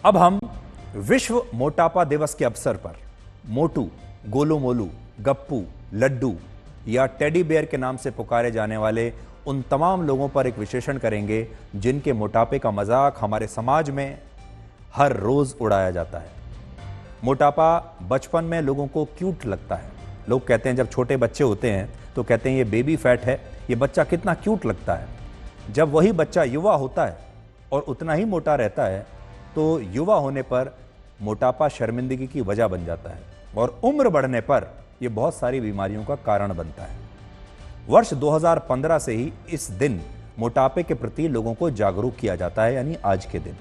अब हम विश्व मोटापा दिवस के अवसर पर मोटू, गोलू मोलू, गप्पू, लड्डू या टेडी बेयर के नाम से पुकारे जाने वाले उन तमाम लोगों पर एक विश्लेषण करेंगे जिनके मोटापे का मजाक हमारे समाज में हर रोज उड़ाया जाता है। मोटापा बचपन में लोगों को क्यूट लगता है। लोग कहते हैं, जब छोटे बच्चे होते हैं तो कहते हैं ये बेबी फैट है, ये बच्चा कितना क्यूट लगता है। जब वही बच्चा युवा होता है और उतना ही मोटा रहता है तो युवा होने पर मोटापा शर्मिंदगी की वजह बन जाता है और उम्र बढ़ने पर यह बहुत सारी बीमारियों का कारण बनता है। वर्ष 2015 से ही इस दिन मोटापे के प्रति लोगों को जागरूक किया जाता है, यानी आज के दिन।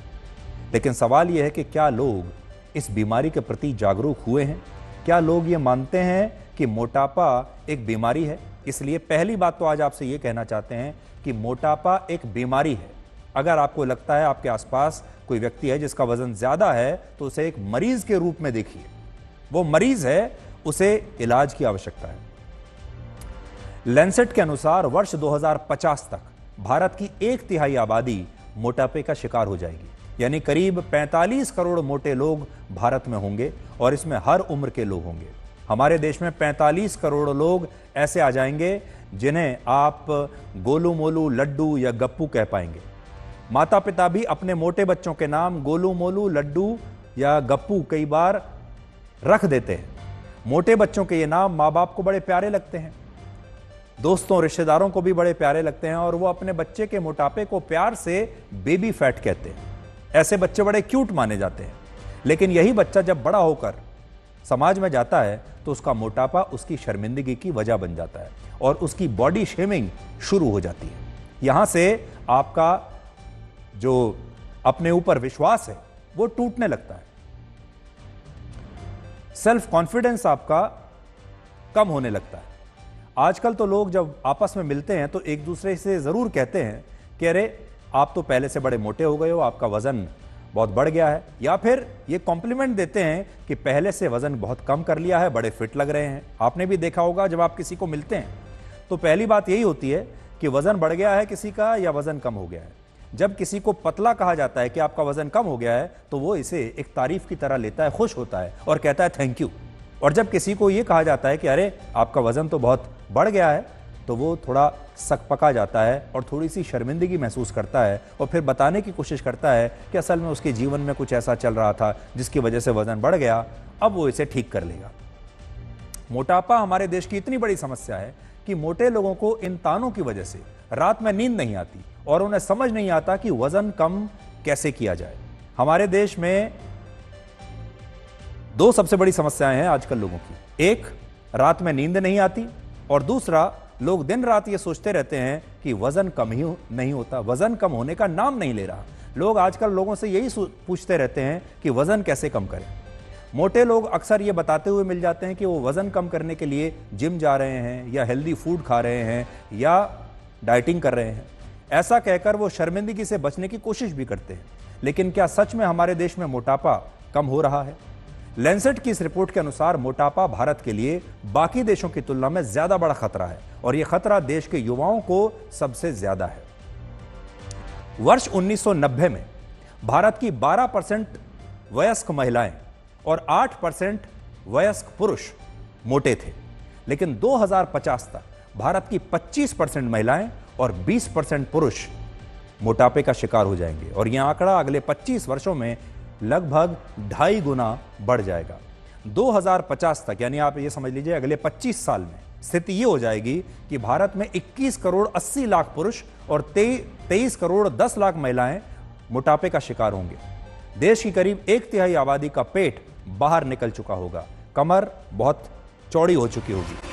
लेकिन सवाल यह है कि क्या लोग इस बीमारी के प्रति जागरूक हुए हैं? क्या लोग ये मानते हैं कि मोटापा एक बीमारी है? इसलिए पहली बात तो आज आपसे ये कहना चाहते हैं कि मोटापा एक बीमारी है। अगर आपको लगता है आपके आसपास कोई व्यक्ति है जिसका वजन ज्यादा है तो उसे एक मरीज के रूप में देखिए। वो मरीज है, उसे इलाज की आवश्यकता है। लैंसेट के अनुसार वर्ष 2050 तक भारत की 1/3 आबादी मोटापे का शिकार हो जाएगी, यानी करीब 45 करोड़ मोटे लोग भारत में होंगे और इसमें हर उम्र के लोग होंगे। हमारे देश में 45 करोड़ लोग ऐसे आ जाएंगे जिन्हें आप गोलू मोलू, लड्डू या गप्पू कह पाएंगे। माता पिता भी अपने मोटे बच्चों के नाम गोलू मोलू, लड्डू या गप्पू कई बार रख देते हैं। मोटे बच्चों के ये नाम माँ बाप को बड़े प्यारे लगते हैं, दोस्तों रिश्तेदारों को भी बड़े प्यारे लगते हैं और वो अपने बच्चे के मोटापे को प्यार से बेबी फैट कहते हैं। ऐसे बच्चे बड़े क्यूट माने जाते हैं। लेकिन यही बच्चा जब बड़ा होकर समाज में जाता है तो उसका मोटापा उसकी शर्मिंदगी की वजह बन जाता है और उसकी बॉडी शेमिंग शुरू हो जाती है। यहां से आपका जो अपने ऊपर विश्वास है वो टूटने लगता है। सेल्फ कॉन्फिडेंस आपका कम होने लगता है। आजकल तो लोग जब आपस में मिलते हैं तो एक दूसरे से जरूर कहते हैं कि अरे आप तो पहले से बड़े मोटे हो गए हो, आपका वजन बहुत बढ़ गया है, या फिर ये कॉम्प्लीमेंट देते हैं कि पहले से वजन बहुत कम कर लिया है, बड़े फिट लग रहे हैं। आपने भी देखा होगा जब आप किसी को मिलते हैं तो पहली बात यही होती है कि वजन बढ़ गया है किसी का या वजन कम हो गया है। जब किसी को पतला कहा जाता है कि आपका वजन कम हो गया है तो वो इसे एक तारीफ की तरह लेता है, खुश होता है और कहता है थैंक यू। और जब किसी को ये कहा जाता है कि अरे आपका वजन तो बहुत बढ़ गया है तो वो थोड़ा सकपका जाता है और थोड़ी सी शर्मिंदगी महसूस करता है और फिर बताने की कोशिश करता है कि असल में उसके जीवन में कुछ ऐसा चल रहा था जिसकी वजह से वजन बढ़ गया, अब वो इसे ठीक कर लेगा। मोटापा हमारे देश की इतनी बड़ी समस्या है कि मोटे लोगों को इन तानों की वजह से रात में नींद नहीं आती और उन्हें समझ नहीं आता कि वजन कम कैसे किया जाए। हमारे देश में दो सबसे बड़ी समस्याएं हैं आजकल लोगों की। एक, रात में नींद नहीं आती और दूसरा, लोग दिन रात ये सोचते रहते हैं कि वजन कम ही नहीं होता, वजन कम होने का नाम नहीं ले रहा। लोग आजकल लोगों से यही पूछते रहते हैं कि वजन कैसे कम करें। मोटे लोग अक्सर ये बताते हुए मिल जाते हैं कि वो वजन कम करने के लिए जिम जा रहे हैं या हेल्दी फूड खा रहे हैं या डाइटिंग कर रहे हैं। ऐसा कहकर वो शर्मिंदगी से बचने की कोशिश भी करते हैं। लेकिन क्या सच में हमारे देश में मोटापा कम हो रहा है? लैंसेट की इस रिपोर्ट के अनुसार मोटापा भारत के लिए बाकी देशों की तुलना में ज्यादा बड़ा खतरा है और यह खतरा देश के युवाओं को सबसे ज्यादा है। वर्ष 1990 में भारत की 12% वयस्क महिलाएं और 8% वयस्क पुरुष मोटे थे, लेकिन 2050 तक भारत की 25% महिलाएं और 20% पुरुष मोटापे का शिकार हो जाएंगे और यह आंकड़ा अगले 25 वर्षों में लगभग 2.5 गुना बढ़ जाएगा। 2050 तक, यानी आप ये समझ लीजिए अगले 25 साल में स्थिति ये हो जाएगी कि भारत में 21 करोड़ 80 लाख पुरुष और 23 करोड़ 10 लाख महिलाएं मोटापे का शिकार होंगे। देश की करीब 1/3 आबादी का पेट बाहर निकल चुका होगा, कमर बहुत चौड़ी हो चुकी होगी।